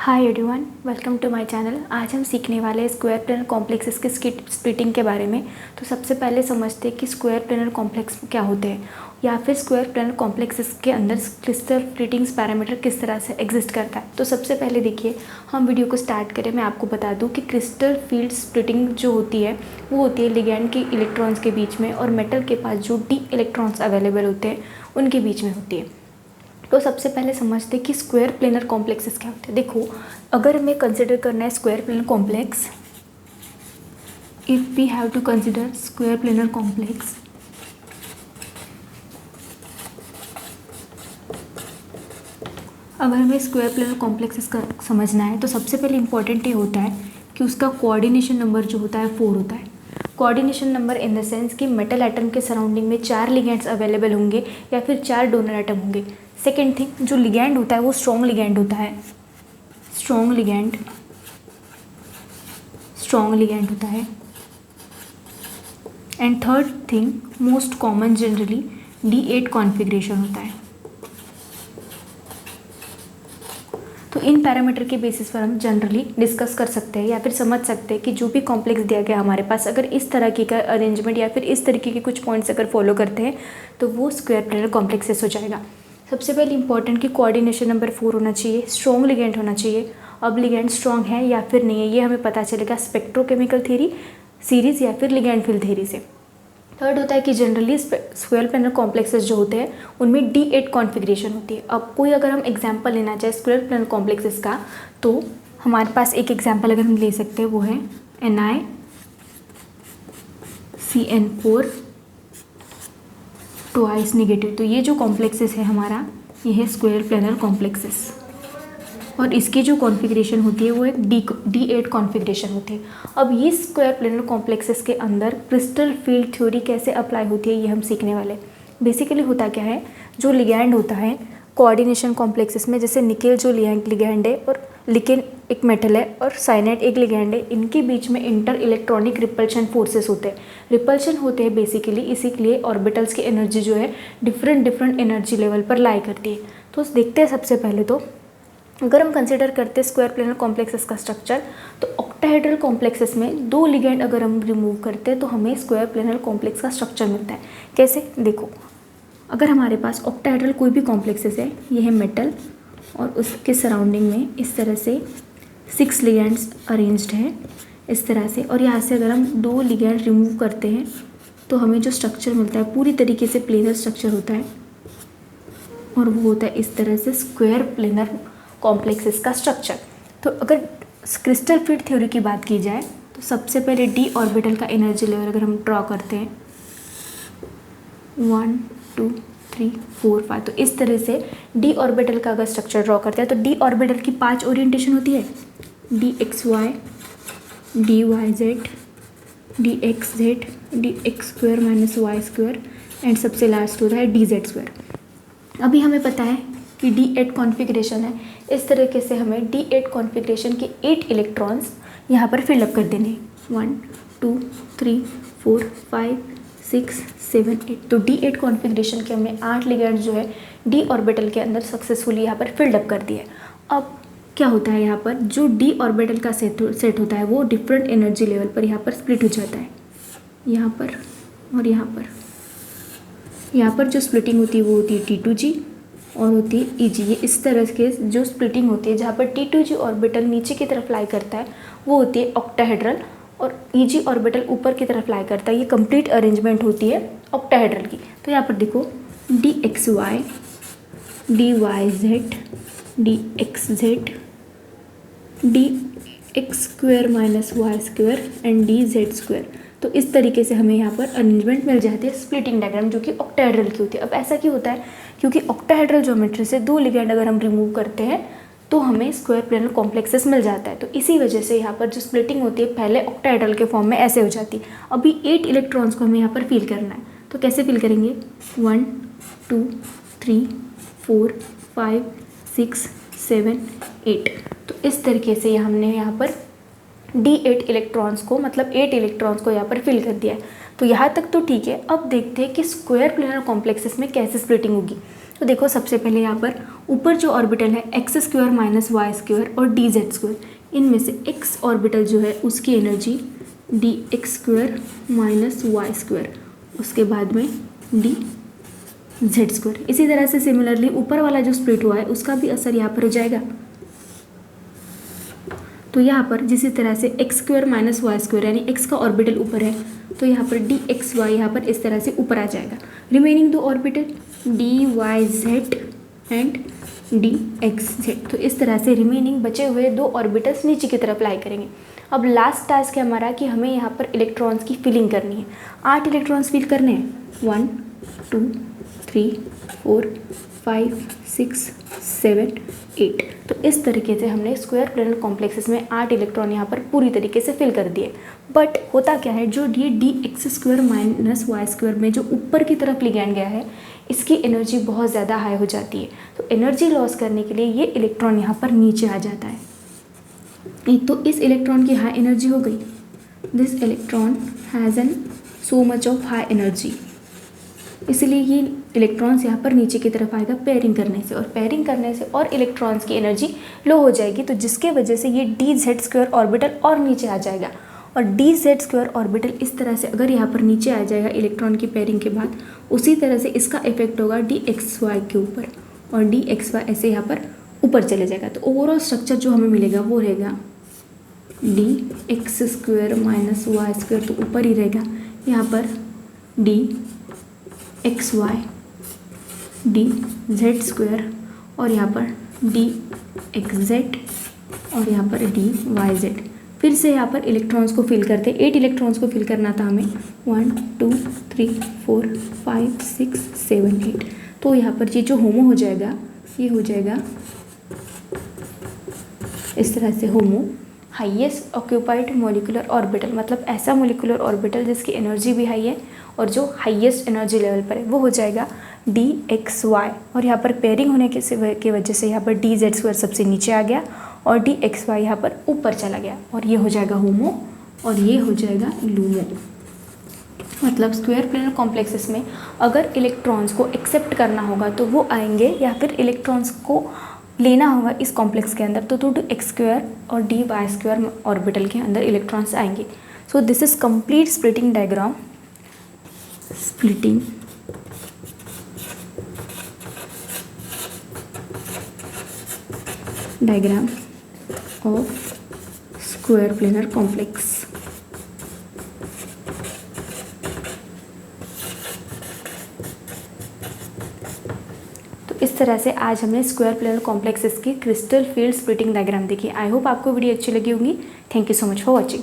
Hi everyone, welcome to my channel. आज हम सीखने वाले हैं स्क्वायर प्लेनर कॉम्प्लेक्सेस के स्प्लिटिंग के बारे में। तो सबसे पहले समझते हैं कि स्क्वायर प्लेनर कॉम्प्लेक्स क्या होते हैं या फिर स्क्वायर प्लेनर कॉम्प्लेक्सेस के अंदर क्रिस्टल स्प्लिटिंग्स पैरामीटर किस तरह से एग्जिस्ट करता है। तो सबसे पहले देखिए, हम वीडियो को स्टार्ट करें, मैं आपको बता दूं कि क्रिस्टल फील्ड स्प्लिटिंग जो होती है वो होती है लिगैंड के इलेक्ट्रॉन्स के बीच में और मेटल के पास जो डी इलेक्ट्रॉन्स अवेलेबल होते हैं उनके बीच में होती है। तो सबसे पहले समझते हैं कि स्क्वायर प्लेनर कॉम्प्लेक्सेस क्या होते हैं। देखो, अगर हमें कंसिडर करना है square planar complex, if we have to consider square planar complex, अगर हमें स्क्वायर प्लेनर कॉम्प्लेक्सेस का समझना है तो सबसे पहले इंपॉर्टेंट ये होता है कि उसका कोऑर्डिनेशन नंबर जो होता है 4 होता है। Coordination number in the sense कि मेटल एटम के सराउंडिंग में 4 लिगेंड्स अवेलेबल होंगे या फिर 4 डोनर एटम होंगे। सेकेंड थिंग, जो लिगैंड होता है वो स्ट्रॉन्ग लिगैंड होता है, स्ट्रॉन्ग लिगैंड होता है। And third thing, most common generally D8 configuration होता है। तो इन पैरामीटर के बेसिस पर हम जनरली डिस्कस कर सकते हैं या फिर समझ सकते हैं कि जो भी कॉम्प्लेक्स दिया गया हमारे पास, अगर इस तरह की का अरेंजमेंट या फिर इस तरीके के कुछ पॉइंट्स अगर फॉलो करते हैं तो वो स्क्वायर प्लेनर कॉम्प्लेक्सेस हो जाएगा। सबसे पहले इंपॉर्टेंट कि कोऑर्डिनेशन नंबर 4 होना चाहिए, स्ट्रॉन्ग लिगैंड होना चाहिए। अब लिगैंड स्ट्रॉन्ग है या फिर नहीं है ये हमें पता चलेगा स्पेक्ट्रोकेमिकल थ्योरी सीरीज या फिर लिगैंड फील्ड थ्योरी से। थर्ड होता है कि जनरली स्क्वायर प्लेनर कॉम्प्लेक्सेस जो होते हैं उनमें D8 कॉन्फ़िगरेशन होती है। अब कोई अगर हम एग्जांपल लेना चाहे स्क्वायर प्लेनर कॉम्प्लेक्सेस का, तो हमारे पास एक एग्जांपल अगर हम ले सकते हैं वो है NiCN4 ट्वाइस नेगेटिव। तो ये जो कॉम्प्लेक्सेस है हमारा, ये है स्क्वायर प्लेनर कॉम्प्लेक्सेस और इसकी जो कॉन्फ़िगरेशन होती है वो एक D8 कॉन्फ़िगरेशन होती है। अब ये स्क्वायर प्लेनर कॉम्प्लेक्सेस के अंदर क्रिस्टल फील्ड थ्योरी कैसे अप्लाई होती है ये हम सीखने वाले। बेसिकली होता क्या है, जो लिगैंड होता है कोऑर्डिनेशन कॉम्प्लेक्सेस में, जैसे निकेल जो लिगैंड है और लिकेन एक मेटल है और साइनाइड एक लिगैंड है, इनके बीच में इंटर इलेक्ट्रॉनिक रिपल्शन फोर्सेस होते हैं। रिपल्शन होते हैं बेसिकली इसीलिए ऑर्बिटल्स की एनर्जी जो है डिफरेंट एनर्जी लेवल पर लाई करती है। तो देखते हैं सबसे पहले तो अगर हम कंसिडर करते हैं स्क्वायर प्लेनर कॉम्प्लेक्सेस का स्ट्रक्चर, तो ऑक्टाहेड्रल कॉम्प्लेक्सेस में 2 लिगैंड अगर हम रिमूव करते हैं तो हमें स्क्वायर प्लेनर कॉम्प्लेक्स का स्ट्रक्चर मिलता है। कैसे, देखो, अगर हमारे पास ऑक्टाहेड्रल कोई भी कॉम्प्लेक्सेस है, ये है मेटल और उसके सराउंडिंग में इस तरह से 6 लिगैंड्स अरेंज्ड हैं इस तरह से, और यहाँ से अगर हम 2 लिगैंड रिमूव करते हैं तो हमें जो स्ट्रक्चर मिलता है पूरी तरीके से प्लेनर स्ट्रक्चर होता है और वो होता है इस तरह से स्क्वायर प्लेनर कॉम्प्लेक्सेस का स्ट्रक्चर। तो अगर क्रिस्टल फील्ड थ्योरी की बात की जाए तो सबसे पहले D ऑर्बिटल का एनर्जी लेवल अगर हम ड्रॉ करते हैं 1 2 3 4 5, तो इस तरह से D ऑर्बिटल का अगर स्ट्रक्चर ड्रॉ करते हैं तो D ऑर्बिटल की 5 ओरिएंटेशन होती है, DXY, DYZ, DXZ, DX² - Y² and सबसे लास्ट होता है DZ²। अभी हमें पता है कि D8 कॉन्फ़िगरेशन है, इस तरीके से हमें D8 कॉन्फ़िगरेशन के 8 इलेक्ट्रॉन्स यहाँ पर फिलअप कर देने, 1 2 3 4 5 6 7 8। तो D8 कॉन्फ़िगरेशन के हमने 8 लिगैंड जो है D ऑर्बिटल के अंदर सक्सेसफुली यहाँ पर फिल्डअप कर दिए। अब क्या होता है, यहाँ पर जो D ऑर्बिटल का सेट होता है वो डिफरेंट एनर्जी लेवल पर यहाँ पर स्प्लिट हो जाता है, यहाँ पर और यहाँ पर। यहाँ पर जो स्प्लिटिंग होती है वो होती है T2G और होती है EG। ये इस तरह के जो स्प्लिटिंग होती है जहाँ पर T2G ऑर्बिटल नीचे की तरफ लाई करता है वो होती है ऑक्टाहेड्रल और EG ऑर्बिटल ऊपर की तरफ लाई करता है। ये कंप्लीट अरेंजमेंट होती है ऑक्टाहेड्रल की। तो यहाँ पर देखो DXY, DYZ, DXZ, DX² - Y² and DZ²। तो इस तरीके से हमें यहाँ पर अरेंजमेंट मिल जाती है स्प्लिटिंग डायग्राम जो कि ऑक्टाहेड्रल की होती है। अब ऐसा क्यों होता है, क्योंकि ऑक्टाहेड्रल ज्योमेट्री से 2 लिगैंड अगर हम रिमूव करते हैं तो हमें स्क्वायर प्लेनर कॉम्प्लेक्सेस मिल जाता है। तो इसी वजह से यहाँ पर जो स्प्लिटिंग होती है पहले ऑक्टाहेड्रल के फॉर्म में ऐसे हो जाती है। अभी 8 इलेक्ट्रॉन्स को हमें यहाँ पर फिल करना है, तो कैसे फिल करेंगे, 1 2 3 4 5 6 7 8। तो इस तरीके से हमने यहाँ पर D8 इलेक्ट्रॉन्स को, मतलब 8 इलेक्ट्रॉन्स को यहाँ पर फिल कर दिया है। तो यहाँ तक तो ठीक है। अब देखते हैं कि स्क्वायर प्लेनर कॉम्प्लेक्सेस में कैसे स्प्लिटिंग होगी। तो देखो सबसे पहले यहाँ पर ऊपर जो ऑर्बिटल है x square minus y square और डी जेड स्क्वायर, इनमें से एक्स ऑर्बिटल जो है उसकी energy d x square minus y square, उसके बाद में डी जेड स्क्वायर। इसी तरह से सिमिलरली ऊपर वाला जो स्प्लिट हुआ है उसका भी असर यहाँ पर हो जाएगा। तो यहाँ पर जिस तरह से x square minus y square यानी एक्स का ऑर्बिटल ऊपर है तो यहाँ पर डी एक्स वाई यहाँ पर इस तरह से ऊपर आ जाएगा। रिमेनिंग दो orbital d y z and d x z, तो इस तरह से रिमेनिंग बचे हुए दो ऑर्बिटल्स नीचे की तरफ लाई करेंगे। अब लास्ट टास्क है हमारा कि हमें यहाँ पर इलेक्ट्रॉन्स की फिलिंग करनी है। 8 इलेक्ट्रॉन्स फिल करने हैं, 1 2 3 4 5 6 7 8। तो इस तरीके से हमने स्क्वायर प्लेनर कॉम्प्लेक्सेस में 8 इलेक्ट्रॉन यहाँ पर पूरी तरीके से फिल कर दिए। बट होता क्या है, जो ये d x square minus y square में जो ऊपर की तरफ लिगैंड गया है इसकी एनर्जी बहुत ज़्यादा हाई हो जाती है। तो एनर्जी लॉस करने के लिए ये इलेक्ट्रॉन यहाँ पर नीचे आ जाता है। एक तो इस इलेक्ट्रॉन की हाई एनर्जी हो गई, this electron has an so much of high energy, इसलिए ये इलेक्ट्रॉन्स यहाँ पर नीचे की तरफ आएगा पेयरिंग करने से, और पेयरिंग करने से और इलेक्ट्रॉन्स की एनर्जी लो हो जाएगी। तो जिसके वजह से ये डी जेड स्क्वायर ऑर्बिटल और नीचे आ जाएगा, और डी जेड स्क्वायर ऑर्बिटल इस तरह से अगर यहाँ पर नीचे आ जाएगा इलेक्ट्रॉन की पेयरिंग के बाद, उसी तरह से इसका इफेक्ट होगा डी एक्स वाई के ऊपर, और डी एक्स वाई ऐसे यहाँ पर ऊपर चले जाएगा। तो ओवरऑल स्ट्रक्चर जो हमें मिलेगा वो रहेगा d x square minus y square, तो ऊपर ही रहेगा यहाँ पर d x y d z square, और यहाँ पर डी एक्स जेड और यहाँ पर डी वाई जेड। फिर से यहाँ पर इलेक्ट्रॉन्स को फिल करते, 8 इलेक्ट्रॉन्स को फिल करना था हमें, 1 2 3 4 5 6 7 8। तो यहाँ पर ये जो होमो हो जाएगा ये हो जाएगा इस तरह से होमो हाईएस्ट ऑक्यूपाइड मोलिकुलर ऑर्बिटल, मतलब ऐसा मोलिकुलर ऑर्बिटल जिसकी एनर्जी भी हाई है और जो हाईएस्ट एनर्जी लेवल पर है वो हो जाएगा डी एक्स वाई। और यहाँ पर पेयरिंग होने के वजह से यहाँ पर डी जेड स्क्वायर सबसे नीचे आ गया और डी एक्स वाई यहाँ पर ऊपर चला गया, और ये हो जाएगा होमो और ये हो जाएगा लूमो। मतलब स्क्वायर प्लेनर कॉम्प्लेक्सेस में अगर इलेक्ट्रॉन्स को एक्सेप्ट करना होगा तो वो आएंगे, या फिर इलेक्ट्रॉन्स को लेना होगा इस कॉम्प्लेक्स के अंदर तो डी एक्स स्क्वायर और डी वाई स्क्वायर ऑर्बिटल के अंदर इलेक्ट्रॉन्स आएंगे। So this is complete splitting diagram, splitting diagram of square planar complex. इस तरह से आज हमने स्क्वायर प्लेनर कॉम्प्लेक्सेस की क्रिस्टल फील्ड स्प्लिटिंग डायग्राम देखी। आई होप आपको वीडियो अच्छी लगी होगी। Thank you so much for watching.